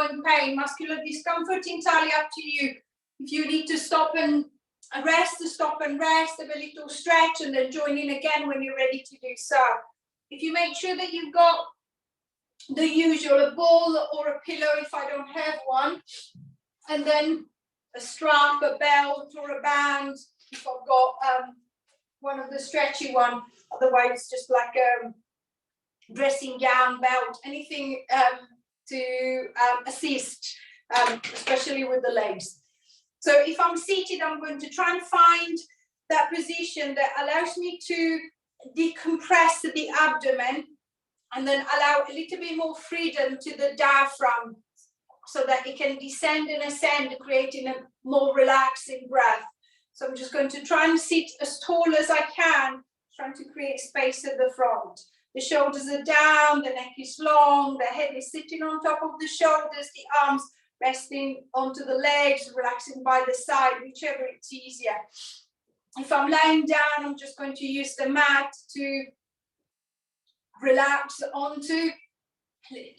joint pain, muscular discomfort, entirely up to you. If you need to stop and rest, have a little stretch, and then join in again when you're ready to do so. If you make sure that you've got the usual, a ball or a pillow if I don't have one, and then a strap, a belt or a band if I've got one of the stretchy one, otherwise just like a dressing gown, belt, anything to assist, especially with the legs. So if I'm seated, I'm going to try and find that position that allows me to decompress the abdomen and then allow a little bit more freedom to the diaphragm so that it can descend and ascend, creating a more relaxing breath. So I'm just going to try and sit as tall as I can, trying to create space at the front. The shoulders are down, the neck is long, the head is sitting on top of the shoulders, the arms resting onto the legs, relaxing by the side, whichever it's easier. If I'm lying down, I'm just going to use the mat to relax onto,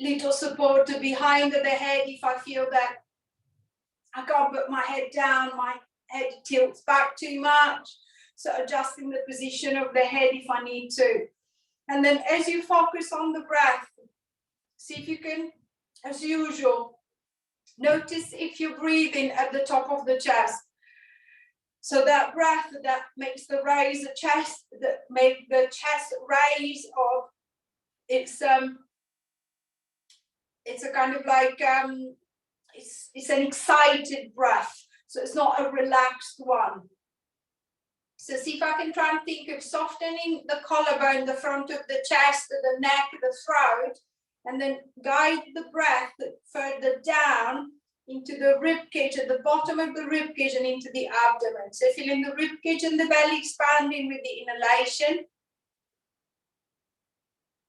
little support to behind the head if I feel that I can't put my head down, my head tilts back too much. So adjusting the position of the head if I need to. And then as you focus on the breath, see if you can, as usual, notice if you're breathing at the top of the chest. So that breath that makes the raise the chest, that make the chest raise, or it's a kind of like it's an excited breath, so it's not a relaxed one. So see if I can try and think of softening the collarbone, the front of the chest, the neck, the throat, and then guide the breath further down into the rib cage, at the bottom of the rib cage and into the abdomen. So feeling the rib cage and the belly expanding with the inhalation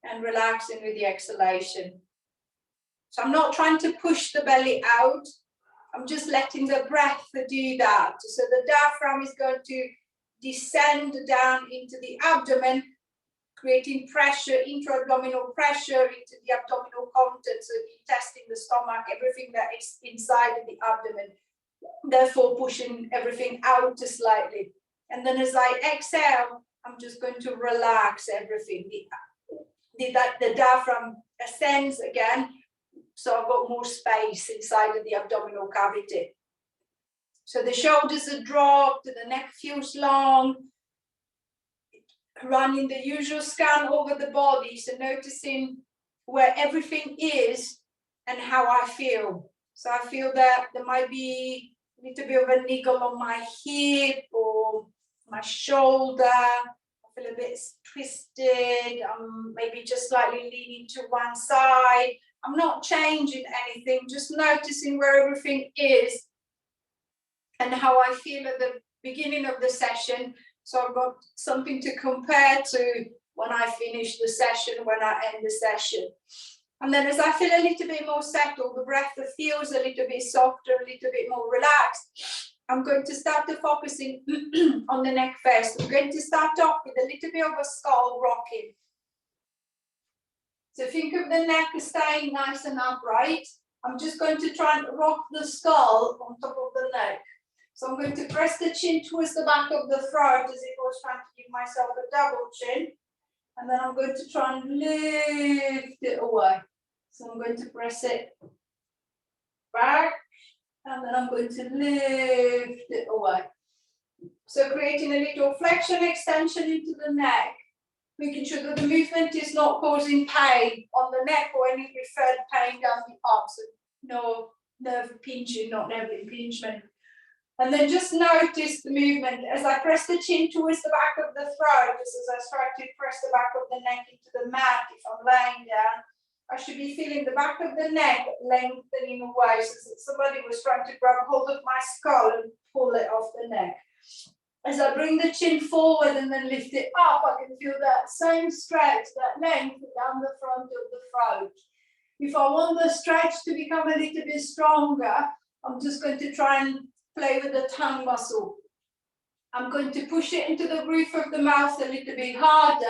and relaxing with the exhalation. So I'm not trying to push the belly out. I'm just letting the breath do that. So the diaphragm is going to descend down into the abdomen, creating pressure, intra-abdominal pressure into the abdominal contents, so the intestine, the stomach, everything that is inside of the abdomen, therefore pushing everything out slightly. And then as I exhale, I'm just going to relax everything. The diaphragm ascends again, so I've got more space inside of the abdominal cavity. So the shoulders are dropped, the neck feels long, running the usual scan over the body, so noticing where everything is and how I feel. So I feel that there might be a little bit of a niggle on my hip or my shoulder. I feel a bit twisted. I'm maybe just slightly leaning to one side. I'm not changing anything, just noticing where everything is and how I feel at the beginning of the session. So I've got something to compare to when I finish the session, when I end the session. And then as I feel a little bit more settled, the breath feels a little bit softer, a little bit more relaxed, I'm going to start to focusing on the neck first. I'm going to start off with a little bit of a skull rocking. So think of the neck staying nice and upright. I'm just going to try and rock the skull on top of the neck. So I'm going to press the chin towards the back of the throat as if I was trying to give myself a double chin. And then I'm going to try and lift it away. So I'm going to press it back, and then I'm going to lift it away. So creating a little flexion extension into the neck, making sure that the movement is not causing pain on the neck or any referred pain down the arm. So no nerve pinching, not nerve impingement. And then just notice the movement as I press the chin towards the back of the throat, just as I start to press the back of the neck into the mat. If I'm laying down, I should be feeling the back of the neck lengthening away, so that somebody was trying to grab hold of my skull and pull it off the neck. As I bring the chin forward and then lift it up, I can feel that same stretch, that length down the front of the throat. If I want the stretch to become a little bit stronger, I'm just going to try and play with the tongue muscle. I'm going to push it into the roof of the mouth a little bit harder.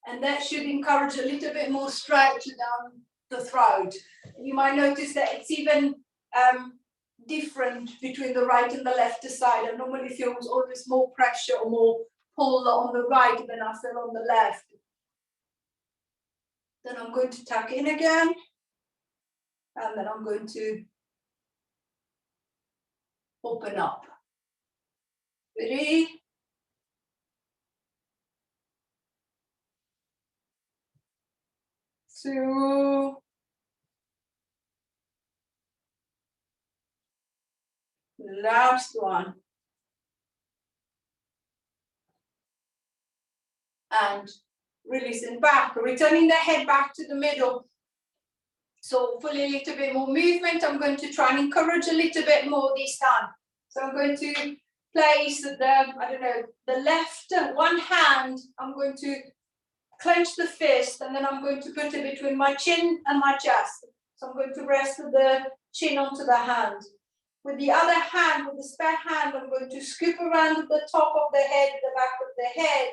And that should encourage a little bit more stretch down the throat. You might notice that it's even different between the right and the left side. I normally feel always more pressure or more pull on the right than I feel on the left. Then I'm going to tuck in again, and then I'm going to open up. 3, 2, last one. And releasing back, returning the head back to the middle. So hopefully a little bit more movement. I'm going to try and encourage a little bit more this time. So I'm going to place the left one hand, I'm going to clench the fist, and then I'm going to put it between my chin and my chest. So I'm going to rest the chin onto the hand. With the other hand, with the spare hand, I'm going to scoop around the top of the head, the back of the head,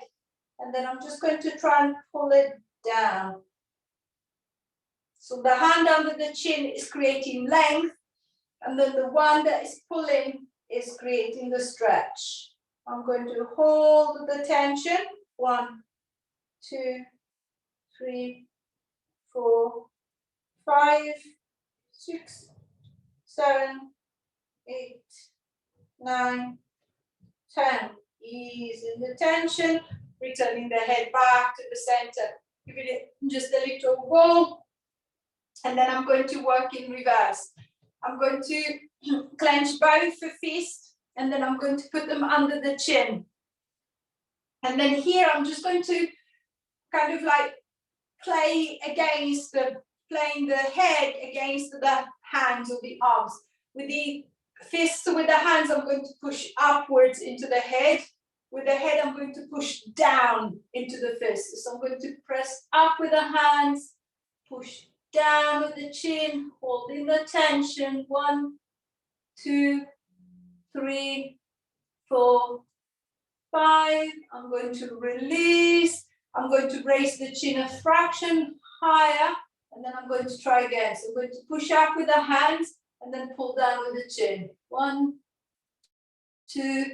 and then I'm just going to try and pull it down. So the hand under the chin is creating length, and then the one that is pulling is creating the stretch. I'm going to hold the tension. 1, 2, 3, 4, 5, 6, 7, 8, 9, 10. Easing the tension, returning the head back to the center. Give it just a little roll, and then I'm going to work in reverse. I'm going to clench both fists, and then I'm going to put them under the chin. And then here I'm just going to kind of like playing the head against the hands or the arms. With the fists, with the hands, I'm going to push upwards into the head. With the head, I'm going to push down into the fist. So I'm going to press up with the hands, push down with the chin, holding the tension. 1, 2, 3, 4, 5. I'm going to release. I'm going to raise the chin a fraction higher, and then I'm going to try again. So I'm going to push up with the hands and then pull down with the chin. 1, 2,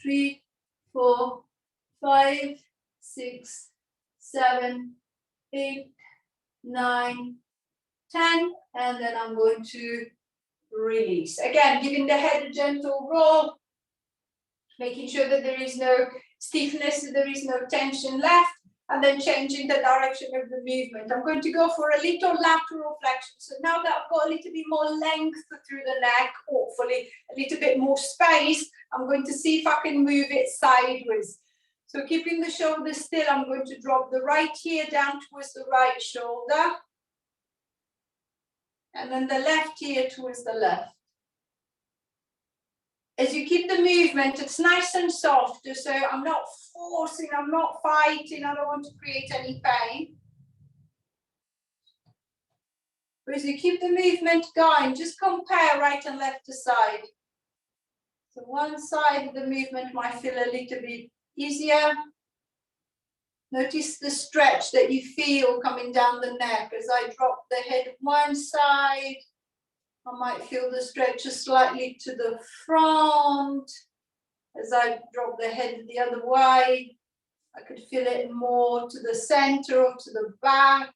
3, 4, 5, 6, 7, 8, 9, 10, and then I'm going to release. Again, giving the head a gentle roll, making sure that there is no stiffness, there is no tension left, and then changing the direction of the movement. I'm going to go for a little lateral flexion. So now that I've got a little bit more length through the neck, hopefully a little bit more space, I'm going to see if I can move it sideways. So keeping the shoulders still, I'm going to drop the right ear down towards the right shoulder, and then the left ear towards the left. As you keep the movement, it's nice and soft, so I'm not forcing, I'm not fighting, I don't want to create any pain. But as you keep the movement going, just compare right and left side. So one side of the movement might feel a little bit easier. Notice the stretch that you feel coming down the neck. As I drop the head one side, I might feel the stretch slightly to the front. As I drop the head the other way, I could feel it more to the center or to the back.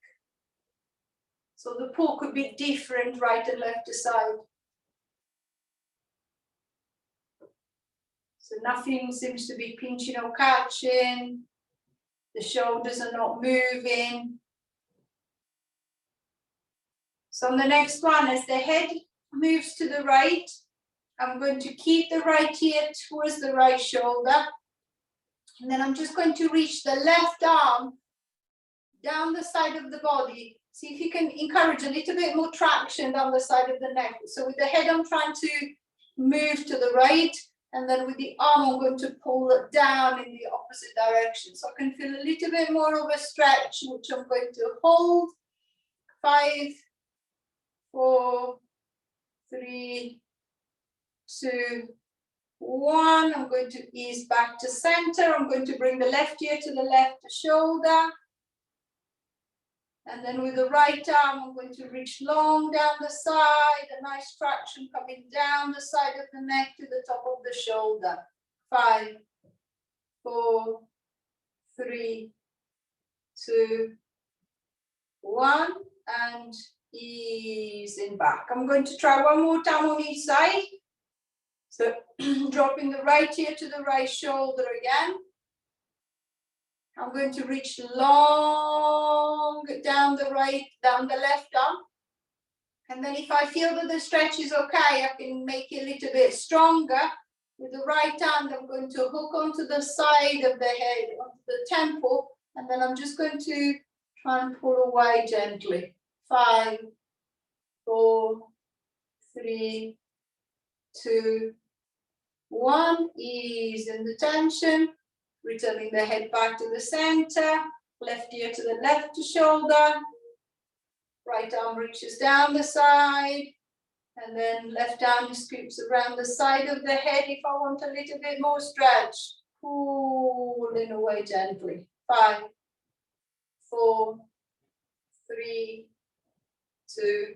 So the pull could be different right and left side. So nothing seems to be pinching or catching. The shoulders are not moving. So on the next one, as the head moves to the right, I'm going to keep the right ear towards the right shoulder. And then I'm just going to reach the left arm down the side of the body. See if you can encourage a little bit more traction down the side of the neck. So with the head, I'm trying to move to the right. And then with the arm, I'm going to pull it down in the opposite direction. So I can feel a little bit more of a stretch, which I'm going to hold. 5, 4, 3, 2, 1. I'm going to ease back to center. I'm going to bring the left ear to the left shoulder. And then with the right arm, I'm going to reach long down the side, a nice traction coming down the side of the neck to the top of the shoulder. 5, 4, 3, 2, 1, and easing back. I'm going to try one more time on each side. So dropping the right ear to the right shoulder again. I'm going to reach long down the left arm. And then if I feel that the stretch is okay, I can make it a little bit stronger. With the right hand, I'm going to hook onto the side of the head, onto the temple, and then I'm just going to try and pull away gently. 5, 4, 3, 2, 1. Ease in the tension, returning the head back to the center, left ear to the left shoulder, right arm reaches down the side, and then left arm scoops around the side of the head if I want a little bit more stretch. Pulling away gently. 5, 4, 3, 2,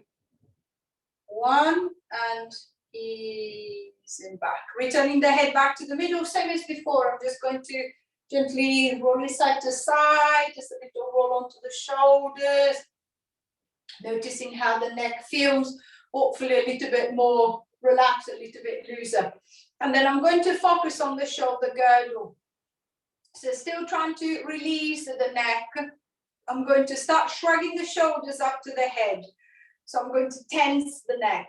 1, and easing back. Returning the head back to the middle, same as before. I'm just going to gently roll it side to side, just a little roll onto the shoulders, noticing how the neck feels, hopefully a little bit more relaxed, a little bit looser. And then I'm going to focus on the shoulder girdle. So still trying to release the neck. I'm going to start shrugging the shoulders up to the head. So I'm going to tense the neck.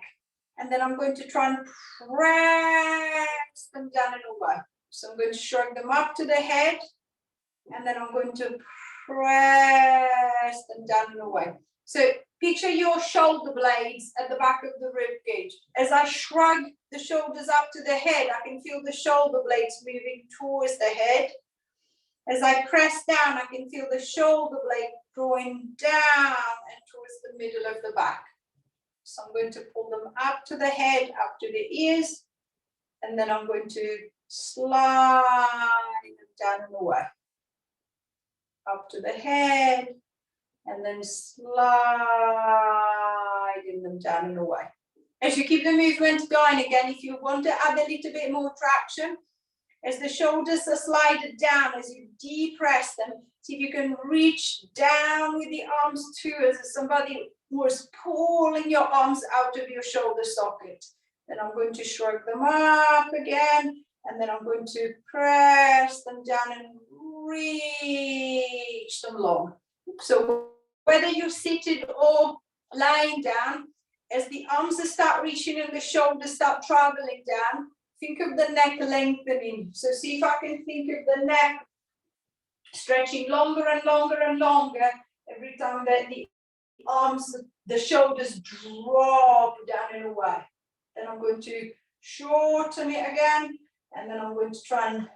And then I'm going to try and press them down and away. So I'm going to shrug them up to the head. And then I'm going to press them down and away. So picture your shoulder blades at the back of the rib cage. As I shrug the shoulders up to the head, I can feel the shoulder blades moving towards the head. As I press down, I can feel the shoulder blade drawing down and towards the middle of the back. So I'm going to pull them up to the head, up to the ears, and then I'm going to slide them down and away. Up to the head, and then sliding them down and away. As you keep the movement going again, if you want to add a little bit more traction, as the shoulders are slided down, as you depress them, see if you can reach down with the arms too, as somebody was pulling your arms out of your shoulder socket. Then I'm going to shrug them up again, and then I'm going to press them down and reach them long. So whether you're seated or lying down, as the arms start reaching and the shoulders start traveling down, think of the neck lengthening. So see if I can think of the neck stretching longer and longer and longer every time that the arms, the shoulders drop down and away. Then I'm going to shorten it again, and then I'm going to try and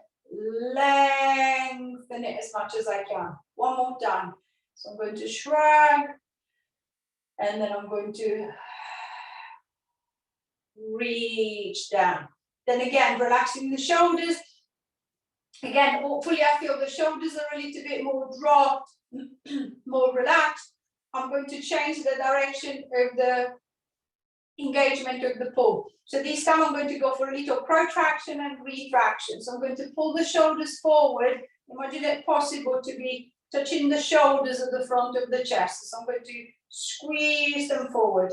lengthen it as much as I can. One more time. So I'm going to shrug, and then I'm going to reach down. Then again, relaxing the shoulders. Again, hopefully I feel the shoulders are a little bit more dropped, more relaxed. I'm going to change the direction of the engagement of the pull. So this time I'm going to go for a little protraction and retraction. So I'm going to pull the shoulders forward. Imagine it possible to be touching the shoulders at the front of the chest. So I'm going to squeeze them forward.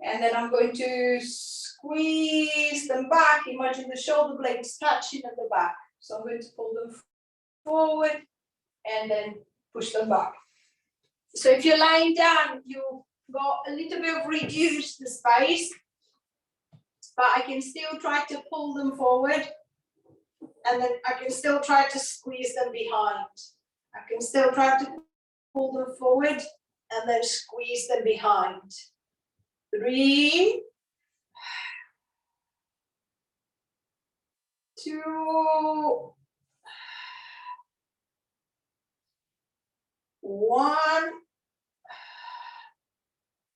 And then I'm going to squeeze them back. Imagine the shoulder blades touching at the back. So I'm going to pull them forward and then push them back. So if you're lying down, you've got a little bit of reduced space, but I can still try to pull them forward, and then I can still try to squeeze them behind. I can still try to pull them forward and then squeeze them behind. 3, 2, 1.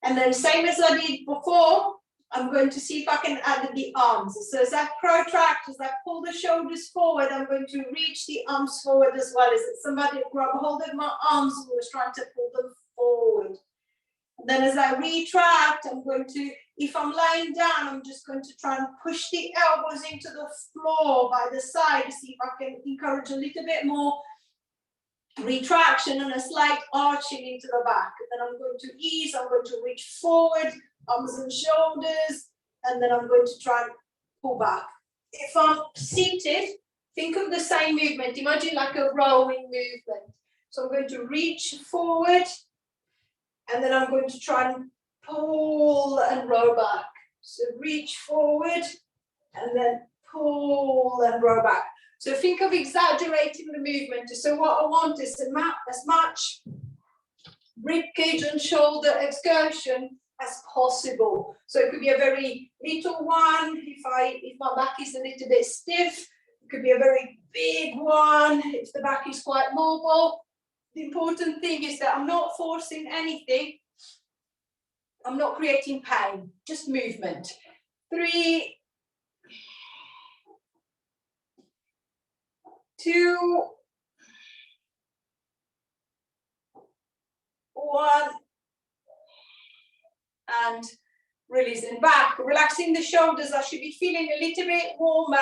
And then same as I did before, I'm going to see if I can add the arms. So as I protract, as I pull the shoulders forward, I'm going to reach the arms forward as well. As somebody grab hold of my arms and was trying to pull them forward. And then as I retract, I'm going to, if I'm lying down, I'm just going to try and push the elbows into the floor by the side to see if I can encourage a little bit more retraction and a slight arching into the back. And then I'm going to ease, I'm going to reach forward, arms and shoulders, and then I'm going to try and pull back. If I'm seated, think of the same movement. Imagine like a rowing movement. So I'm going to reach forward, and then I'm going to try and pull and row back. So reach forward, and then pull and row back. So think of exaggerating the movement. So what I want is as much rib cage and shoulder exertion as possible. So it could be a very little one if my back is a little bit stiff. It could be a very big one if the back is quite mobile. The important thing is that I'm not forcing anything. I'm not creating pain, just movement. 3, 2, 1, and releasing back. Relaxing the shoulders. I should be feeling a little bit warmer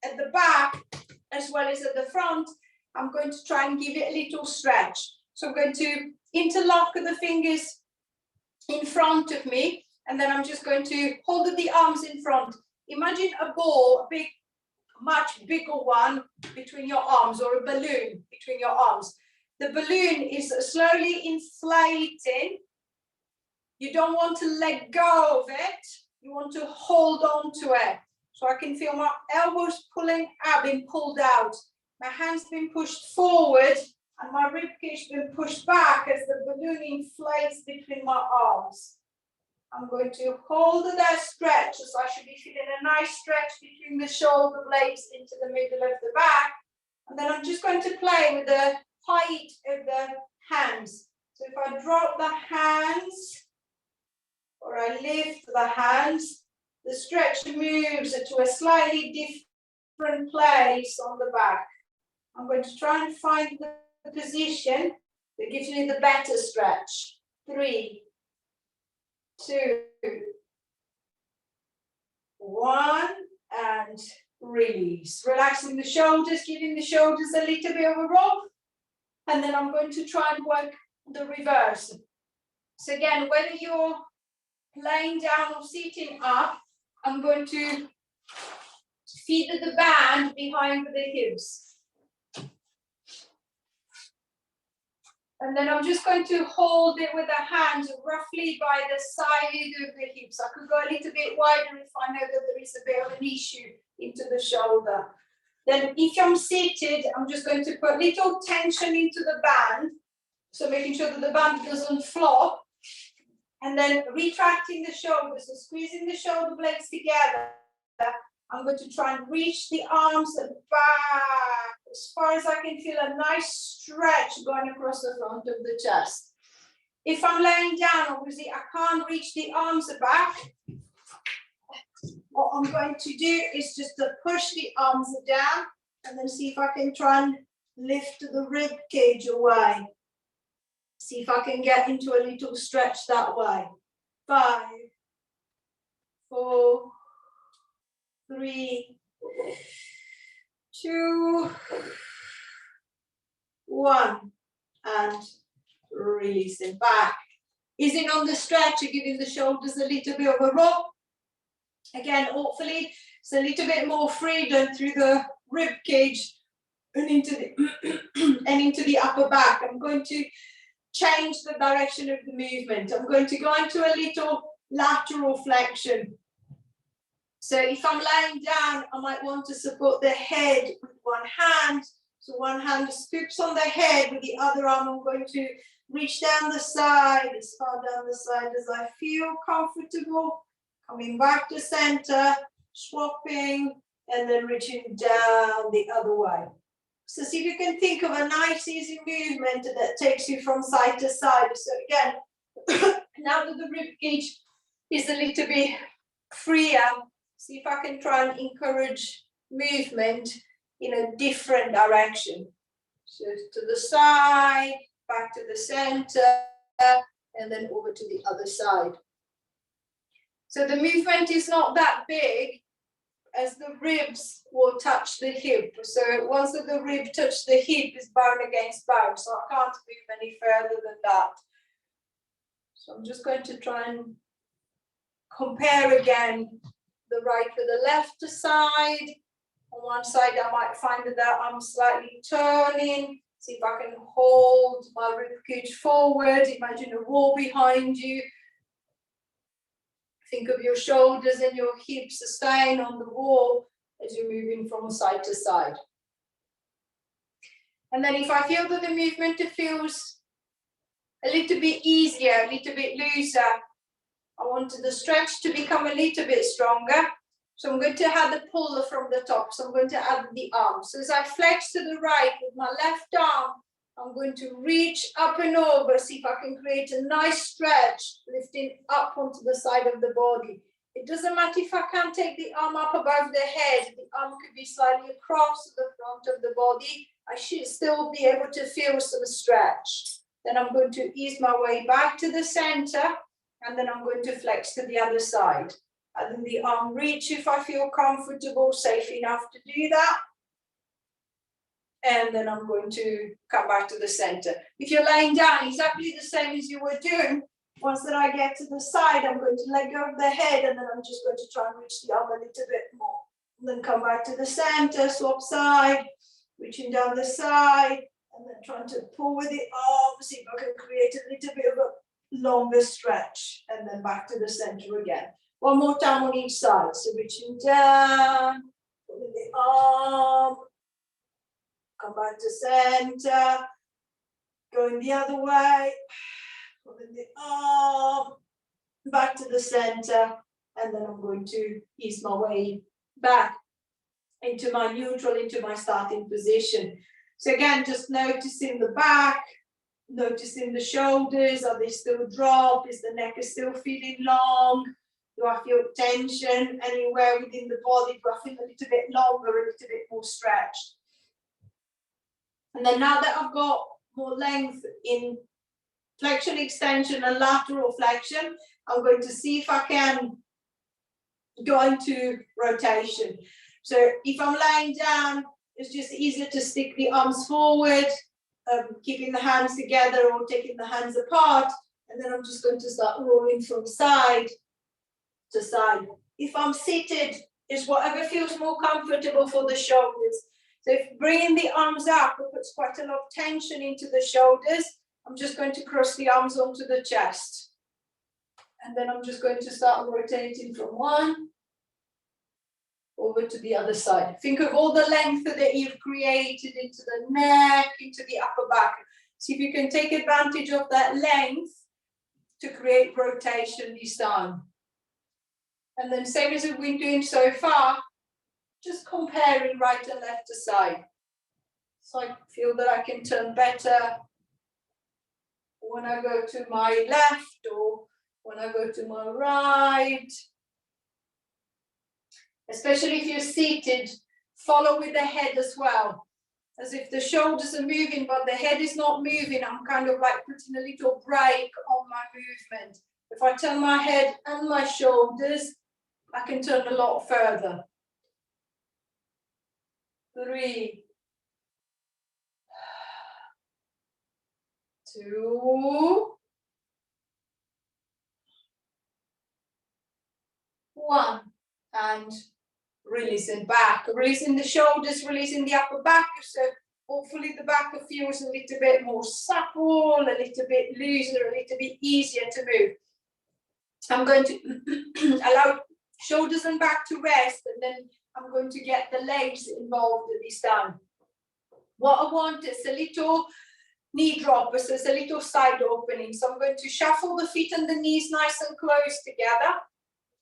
at the back as well as at the front. I'm going to try and give it a little stretch. So I'm going to interlock the fingers in front of me, and then I'm just going to hold the arms in front. Imagine a ball, a big, much bigger one between your arms, or a balloon between your arms. The balloon is slowly inflating. You don't want to let go of it. You want to hold on to it. So I can feel my elbows pulling out, being pulled out. My hands being pushed forward, and my ribcage being pushed back as the balloon inflates between my arms. I'm going to hold that stretch, so I should be feeling a nice stretch between the shoulder blades into the middle of the back. And then I'm just going to play with the height of the hands. So if I drop the hands, or I lift the hands, the stretch moves to a slightly different place on the back. I'm going to try and find the position that gives me the better stretch. 3, 2, 1, and release. Relaxing the shoulders, giving the shoulders a little bit of a roll. And then I'm going to try and work the reverse. So again, whether you're laying down or sitting up, I'm going to feed the band behind the hips. And then I'm just going to hold it with the hands roughly by the side of the hips. I could go a little bit wider if I know that there is a bit of an issue into the shoulder. Then if I'm seated, I'm just going to put little tension into the band. So making sure that the band doesn't flop. And then retracting the shoulders, so squeezing the shoulder blades together. I'm going to try and reach the arms back as far as I can feel a nice stretch going across the front of the chest. If I'm laying down, obviously I can't reach the arms back. What I'm going to do is just to push the arms down and then see if I can try and lift the rib cage away. See if I can get into a little stretch that way. 5, 4, 3, 2, 1, and releasing back. Easing on the stretch and giving the shoulders a little bit of a roll. Again, hopefully it's a little bit more freedom through the rib cage and into the upper back. I'm going to change the direction of the movement. I'm going to go into a little lateral flexion. So if I'm lying down, I might want to support the head with one hand. So one hand scoops on the head, with the other arm I'm going to reach down the side, as far down the side as I feel comfortable. Coming back to center, swapping, and then reaching down the other way. So see if you can think of a nice easy movement that takes you from side to side. So again, now that the rib cage is a little bit freer, see if I can try and encourage movement in a different direction. So to the side, back to the center, and then over to the other side. So the movement is not that big, as the ribs will touch the hip. So once the rib touches the hip, it's bone against bone, so I can't move any further than that. So I'm just going to try and compare again the right with the left side. On one side, I might find that I'm slightly turning. See if I can hold my ribcage forward. Imagine a wall behind you. Think of your shoulders and your hips staying on the wall as you're moving from side to side. And then if I feel that the movement feels a little bit easier, a little bit looser, I want the stretch to become a little bit stronger. So I'm going to add the puller from the top. So I'm going to add the arm. So as I flex to the right with my left arm, I'm going to reach up and over, see if I can create a nice stretch, lifting up onto the side of the body. It doesn't matter if I can't take the arm up above the head. The arm could be slightly across the front of the body. I should still be able to feel some stretch. Then I'm going to ease my way back to the center, and then I'm going to flex to the other side. And then the arm reach if I feel comfortable, safe enough to do that. And then I'm going to come back to the center. If you're laying down, exactly the same as you were doing. Once that I get to the side, I'm going to let go of the head, and then I'm just going to try and reach the arm a little bit more. And then come back to the center, swap side, reaching down the side, and then trying to pull with the arm, see if I can create a little bit of a longer stretch, and then back to the center again. One more time on each side. So reaching down, pulling the arm, come back to center, going the other way, pulling the arm, back to the center, and then I'm going to ease my way back into my neutral, into my starting position. So again, just noticing the back, noticing the shoulders, are they still dropped? Is the neck still feeling long? Do I feel tension anywhere within the body? Do I feel a little bit longer, a little bit more stretched? And then now that I've got more length in flexion, extension, and lateral flexion, I'm going to see if I can go into rotation. So if I'm laying down, it's just easier to stick the arms forward, keeping the hands together or taking the hands apart. And then I'm just going to start rolling from side to side. If I'm seated, it's whatever feels more comfortable for the shoulders. So if bringing the arms up, it puts quite a lot of tension into the shoulders. I'm just going to cross the arms onto the chest. And then I'm just going to start rotating from one over to the other side. Think of all the length that you've created into the neck, into the upper back. See if you can take advantage of that length to create rotation this time. And then same as we've been doing so far, just comparing right and left side. So I feel that I can turn better when I go to my left or when I go to my right. Especially if you're seated, follow with the head as well. As if the shoulders are moving, but the head is not moving. I'm kind of like putting a little brake on my movement. If I turn my head and my shoulders, I can turn a lot further. 3, 2, 1. And releasing back, releasing the shoulders, releasing the upper back. So hopefully the back feels a little bit more supple, a little bit looser, a little bit easier to move. I'm going to allow shoulders and back to rest, and then I'm going to get the legs involved this time. What I want is a little knee drop, so it's a little side opening. So I'm going to shuffle the feet and the knees nice and close together.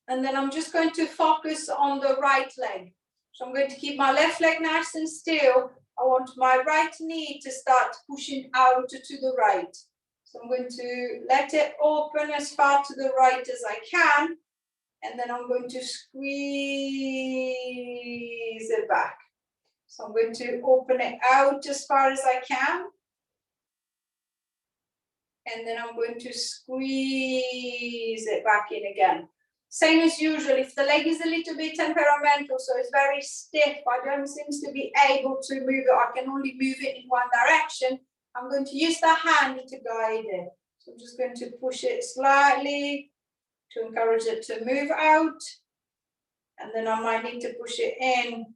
And then I'm just going to focus on the right leg. So I'm going to keep my left leg nice and still. I want my right knee to start pushing out to the right. So I'm going to let it open as far to the right as I can. And then I'm going to squeeze it back. So I'm going to open it out as far as I can. and then I'm going to squeeze it back in again. Same as usual, if the leg is a little bit temperamental, so it's very stiff, I don't seem to be able to move it, I can only move it in one direction, I'm going to use the hand to guide it. So I'm just going to push it slightly to encourage it to move out, and then I might need to push it in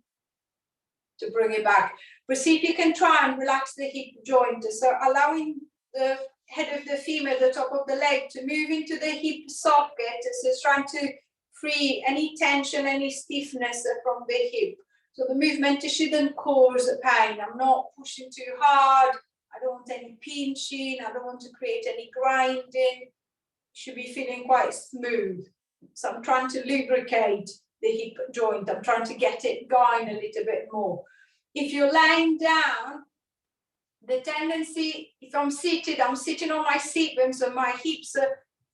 to bring it back. But see if you can try and relax the hip joint, so allowing the head of the femur, the top of the leg, to move into the hip socket. So it's trying to free any tension, any stiffness from the hip. So the movement shouldn't cause pain. I'm not pushing too hard. I don't want any pinching. I don't want to create any grinding. It should be feeling quite smooth. So I'm trying to lubricate the hip joint. I'm trying to get it going a little bit more. If you're lying down, the tendency, if I'm sitting on my seat bone, so my hips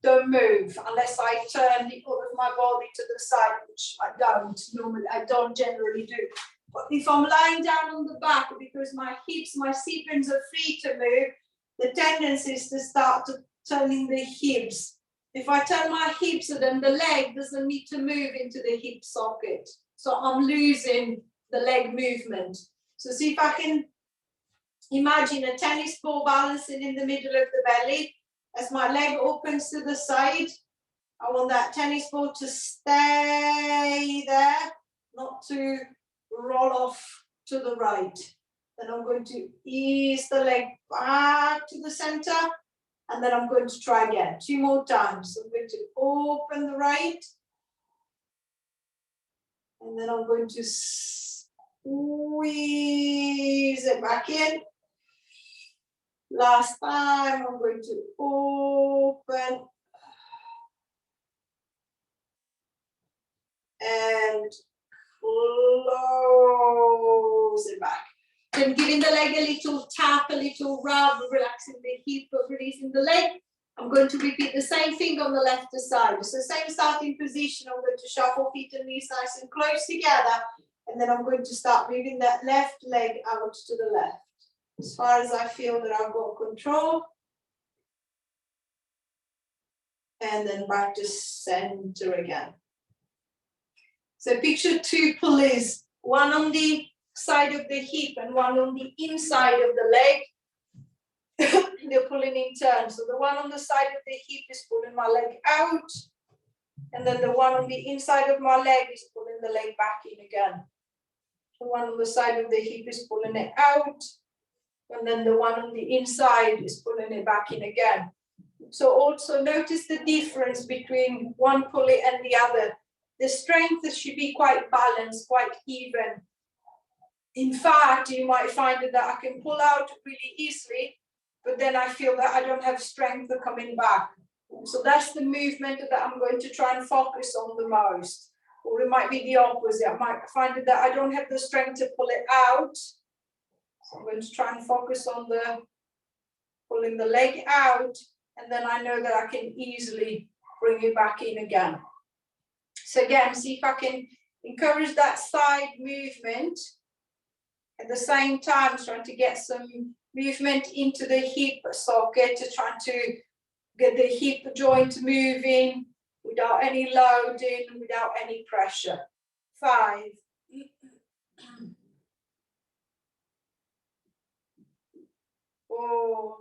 don't move unless I turn the whole of my body to the side, which I don't normally, I don't generally do. But if I'm lying down on the back, because my hips, my seat bones are free to move, the tendency is to start turning the hips. If I turn my hips, then the leg doesn't need to move into the hip socket. So I'm losing the leg movement. So see if I can imagine a tennis ball balancing in the middle of the belly. As my leg opens to the side, I want that tennis ball to stay there, not to roll off to the right. Then I'm going to ease the leg back to the center, and then I'm going to try again 2 more times. So I'm going to open the right, and then I'm going to squeeze it back in. Last time, I'm going to open and close it back. Then giving the leg a little tap, a little rub, relaxing the hip, releasing the leg. I'm going to repeat the same thing on the left side. So same starting position, I'm going to shuffle feet and knees nice and close together. And then I'm going to start moving that left leg out to the left, as far as I feel that I've got control. And then back to center again. So picture 2 pulleys, one on the side of the hip and one on the inside of the leg. They're pulling in turn. So the one on the side of the hip is pulling my leg out, and then the one on the inside of my leg is pulling the leg back in again. The one on the side of the hip is pulling it out, and then the one on the inside is pulling it back in again. So also notice the difference between one pulley and the other. The strength should be quite balanced, quite even. In fact, you might find that I can pull out really easily, but then I feel that I don't have strength for coming back. So that's the movement that I'm going to try and focus on the most. Or it might be the opposite. I might find that I don't have the strength to pull it out. So I'm going to try and focus on the pulling the leg out, and then I know that I can easily bring it back in again. So again, see if I can encourage that side movement. At the same time, trying to get some movement into the hip socket, to try to get the hip joint moving without any loading, without any pressure. 5. 4.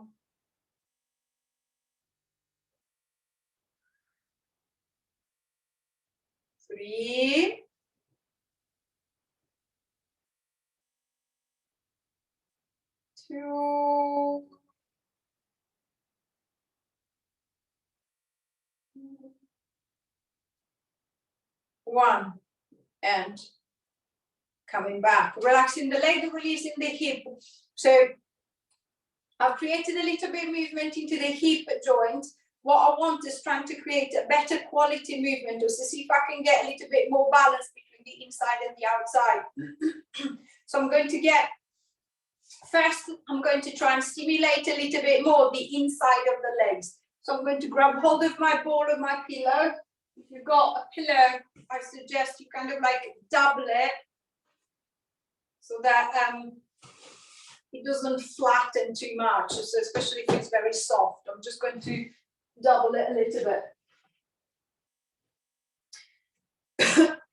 3. 2. 1. And coming back, relaxing the leg, releasing the hip. So I've created a little bit of movement into the hip joint. What I want is trying to create a better quality movement, to see if I can get a little bit more balance between the inside and the outside. So I'm going to get, first I'm going to try and stimulate a little bit more the inside of the legs. So I'm going to grab hold of my ball of my pillow. If you've got a pillow, I suggest you kind of like double it, so that it doesn't flatten too much, so especially if it's very soft. I'm just going to double it a little bit.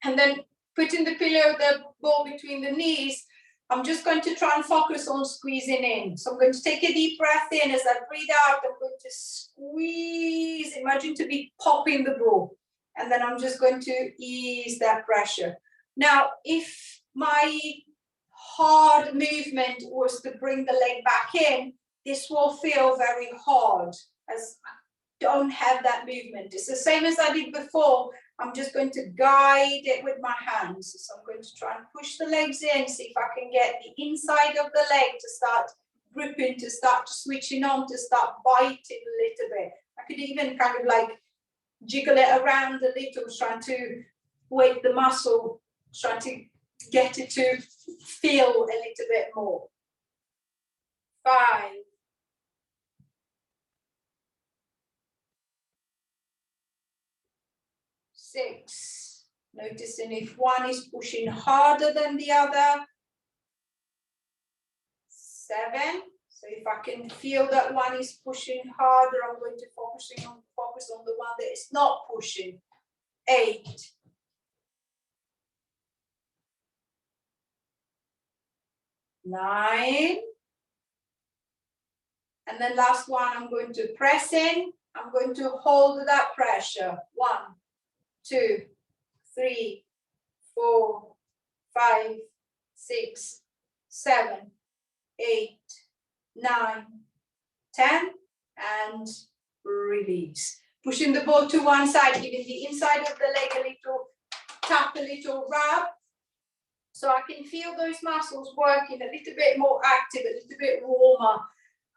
And then putting the pillow, the ball between the knees, I'm just going to try and focus on squeezing in. So I'm going to take a deep breath in. As I breathe out, I'm going to squeeze, imagine to be popping the ball. And then I'm just going to ease that pressure. Now, if my hard movement was to bring the leg back in, this will feel very hard, as I don't have that movement. It's the same as I did before. I'm just going to guide it with my hands. So I'm going to try and push the legs in, see if I can get the inside of the leg to start gripping, to start switching on, to start biting a little bit. I could even kind of like jiggle it around a little, trying to weight the muscle, trying to get it to feel a little bit more. 5, 6, noticing if one is pushing harder than the other. 7, so if I can feel that one is pushing harder, I'm going to focus on the one that is not pushing. 8, 9, and then last one, I'm going to press in. I'm going to hold that pressure. 1, 2, 3, 4, 5, 6, 7, 8, 9, 10, and release. Pushing the ball to one side, giving the inside of the leg a little tap, a little rub, so I can feel those muscles working a little bit more active, a little bit warmer.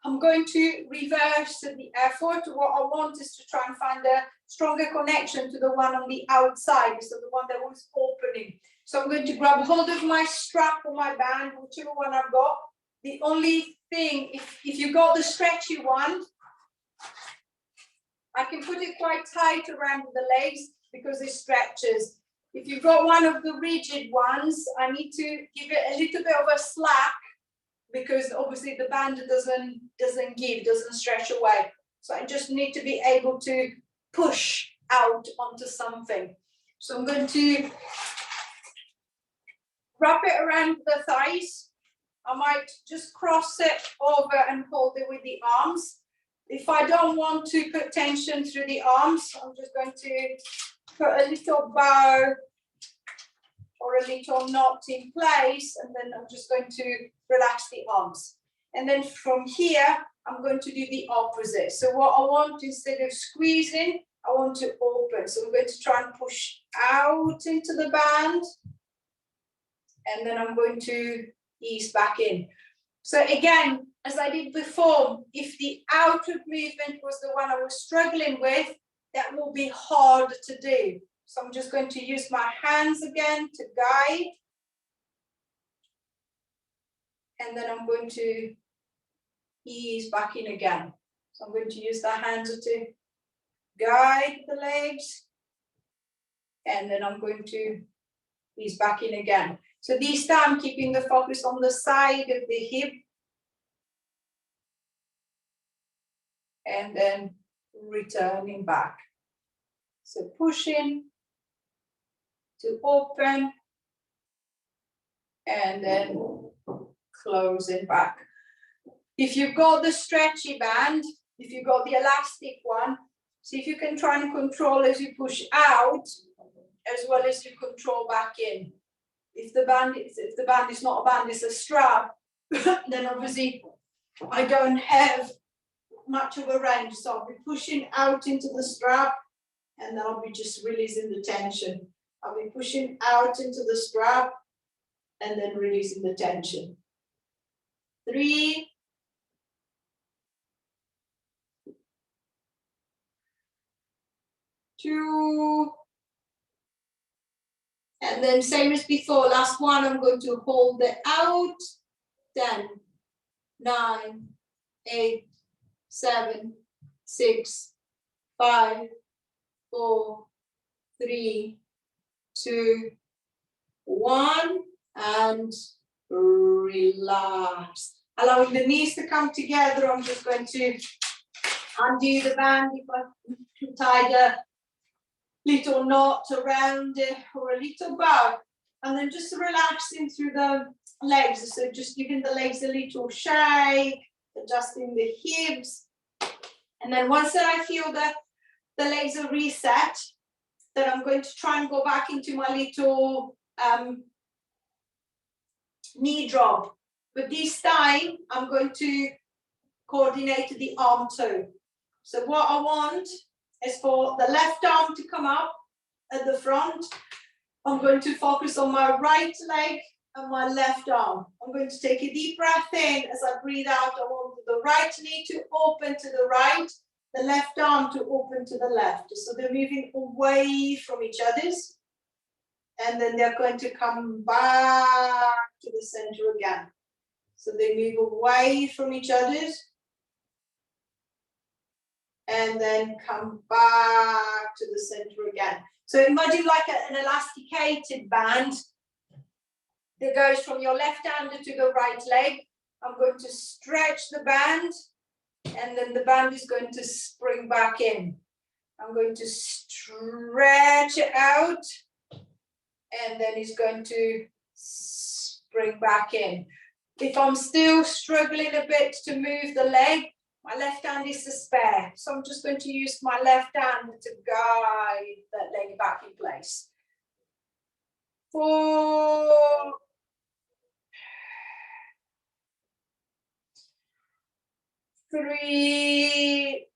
I'm going to reverse the effort. What I want is to try and find a stronger connection to the one on the outside, so the one that was opening. So I'm going to grab hold of my strap or my band, whichever one I've got. The only thing, if you got the stretchy one, I can put it quite tight around the legs because it stretches. If you've got one of the rigid ones, I need to give it a little bit of a slack, because obviously the band doesn't stretch away. So I just need to be able to push out onto something. So I'm going to wrap it around the thighs. I might just cross it over and hold it with the arms. If I don't want to put tension through the arms, I'm just going to put a little bow or a little knot in place, and then I'm just going to relax the arms. And then from here, I'm going to do the opposite. So what I want, instead of squeezing, I want to open. So I'm going to try and push out into the band, and then I'm going to ease back in. So again, as I did before, if the outward movement was the one I was struggling with, that will be hard to do. So I'm just going to use my hands again to guide. And then I'm going to ease back in again. So I'm going to use the hands to guide the legs. And then I'm going to ease back in again. So this time, keeping the focus on the side of the hip. And then returning back. So pushing to open, and then closing back. If you've got the stretchy band, if you've got the elastic one, see if you can try and control as you push out, as well as you control back in. If the band is not a band, it's a strap, then obviously I don't have much of a range. So I'll be pushing out into the strap, and then I'll be just releasing the tension. I'll be pushing out into the strap and then releasing the tension. 3, 2, and then same as before, last one, I'm going to hold it out. 10, 9, 8, 7, 6, 5, 4, 3, 2, 1, and relax. allowing the knees to come together. I'm just going to undo the band if I tied a little knot around it or a little bow. And then just relaxing through the legs. So just giving the legs a little shake, adjusting the hips. And then once that I feel that the legs are reset, then I'm going to try and go back into my little knee drop. But this time, I'm going to coordinate the arm too. So what I want is for the left arm to come up at the front. I'm going to focus on my right leg and my left arm. I'm going to take a deep breath in. As I breathe out, I want the right knee to open to the right, the left arm to open to the left. So they're moving away from each other's. And then they're going to come back to the center again. So they move away from each other's. And then come back to the center again. So imagine like an elasticated band that goes from your left hand to the right leg. I'm going to stretch the band, and then the band is going to spring back in. I'm going to stretch it out, and then it's going to spring back in. If I'm still struggling a bit to move the leg, my left hand is a spare. So I'm just going to use my left hand to guide that leg back in place. 4, 3,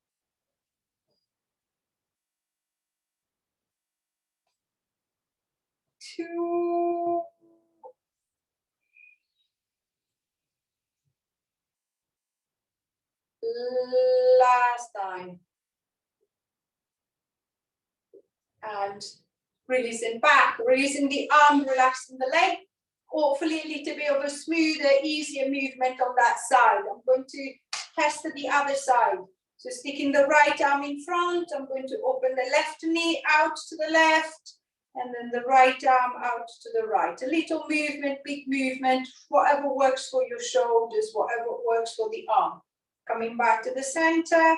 2, last time. And releasing back, releasing the arm, relaxing the leg. Hopefully a little bit of a smoother, easier movement on that side. I'm going to test the other side. So sticking the right arm in front, I'm going to open the left knee out to the left, and then the right arm out to the right. A little movement, big movement, whatever works for your shoulders, whatever works for the arm. Coming back to the center,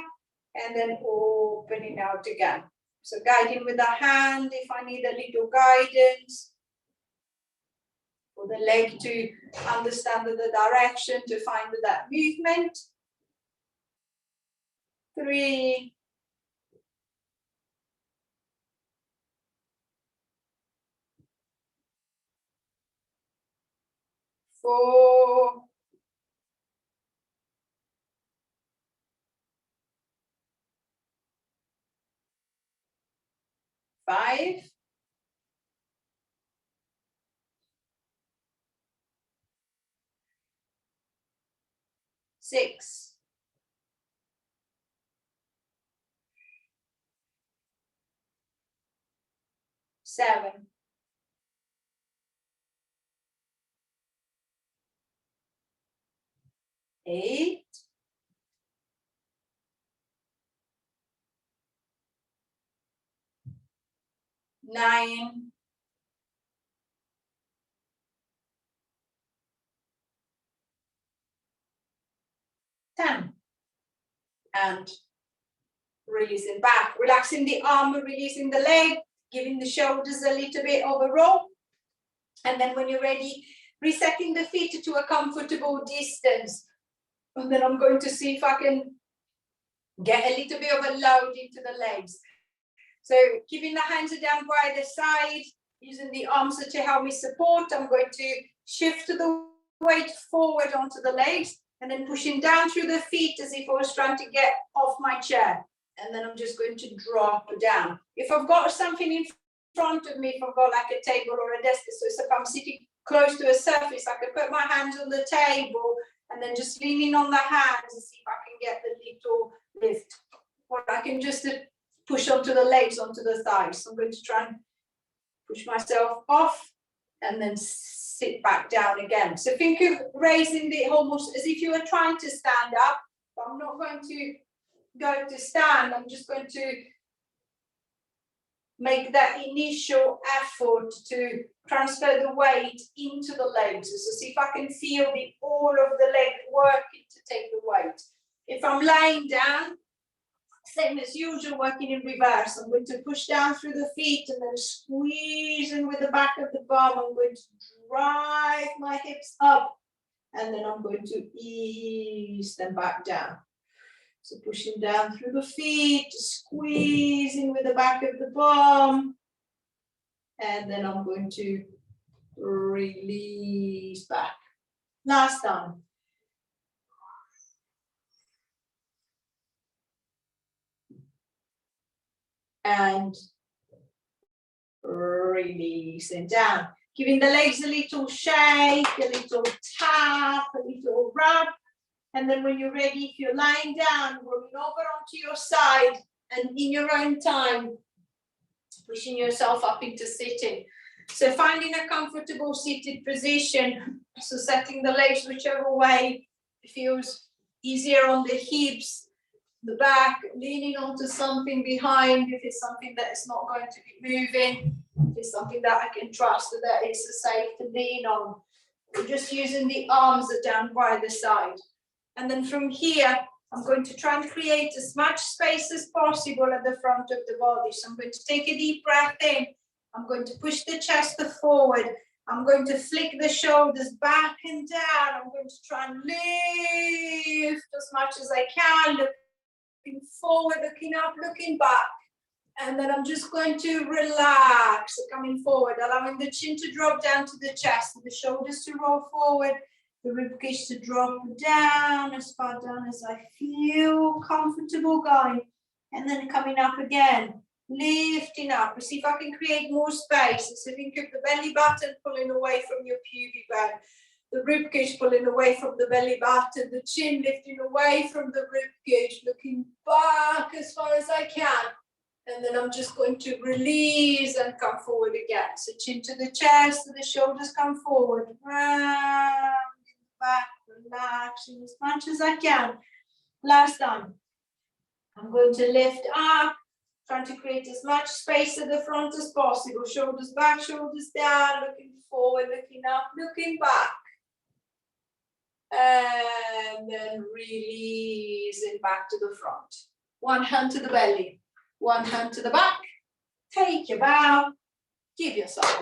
and then opening out again. So guiding with the hand if I need a little guidance. For the leg to understand the direction, to find that movement. 3, 4, 5, 6, 7, 8, 9, 10. And releasing back, relaxing the arm, releasing the leg, giving the shoulders a little bit of a roll. And then when you're ready, resetting the feet to a comfortable distance. And then I'm going to see if I can get a little bit of a load into the legs. So keeping the hands down by the side, using the arms to help me support. I'm going to shift the weight forward onto the legs and then pushing down through the feet as if I was trying to get off my chair. And then I'm just going to drop down. If I've got something in front of me, if I've got like a table or a desk, so if I'm sitting close to a surface, I can put my hands on the table and then just leaning on the hands and see if I can get the little lift. Or I can just push onto the legs, onto the thighs. So I'm going to try and push myself off and then sit back down again. So think of raising the almost as if you were trying to stand up, but I'm not going to go to stand. I'm just going to make that initial effort to transfer the weight into the legs. So see if I can feel the all of the leg working to take the weight. If I'm lying down, same as usual, working in reverse. I'm going to push down through the feet and then squeezing with the back of the bum. I'm going to drive my hips up and then I'm going to ease them back down. So pushing down through the feet, squeezing with the back of the bum. And then I'm going to release back. Last time. And releasing down. Giving the legs a little shake, a little tap, a little rub. And then when you're ready, if you're lying down, rolling over onto your side and in your own time, pushing yourself up into sitting. So finding a comfortable seated position. So setting the legs whichever way feels easier on the hips, the back, leaning onto something behind if it's something that is not going to be moving, if it's something that I can trust that it's safe to lean on. We're just using the arms down by the side. And then from here, I'm going to try and create as much space as possible at the front of the body. So I'm going to take a deep breath in. I'm going to push the chest forward. I'm going to flick the shoulders back and down. I'm going to try and lift as much as I can, looking forward, looking up, looking back. And then I'm just going to relax, coming forward, allowing the chin to drop down to the chest, and the shoulders to roll forward, the ribcage to drop down as far down as I feel comfortable going. And then coming up again, lifting up. See if I can create more space. So think of the belly button pulling away from your pubic bone, the ribcage pulling away from the belly button, the chin lifting away from the ribcage, looking back as far as I can. And then I'm just going to release and come forward again. So chin to the chest, and the shoulders come forward. Round, back, relaxing as much as I can. Last time. I'm going to lift up, trying to create as much space at the front as possible. Shoulders back, shoulders down, looking forward, looking up, looking back. And then releasing back to the front. One hand to the belly, one hand to the back. Take your bow, give yourself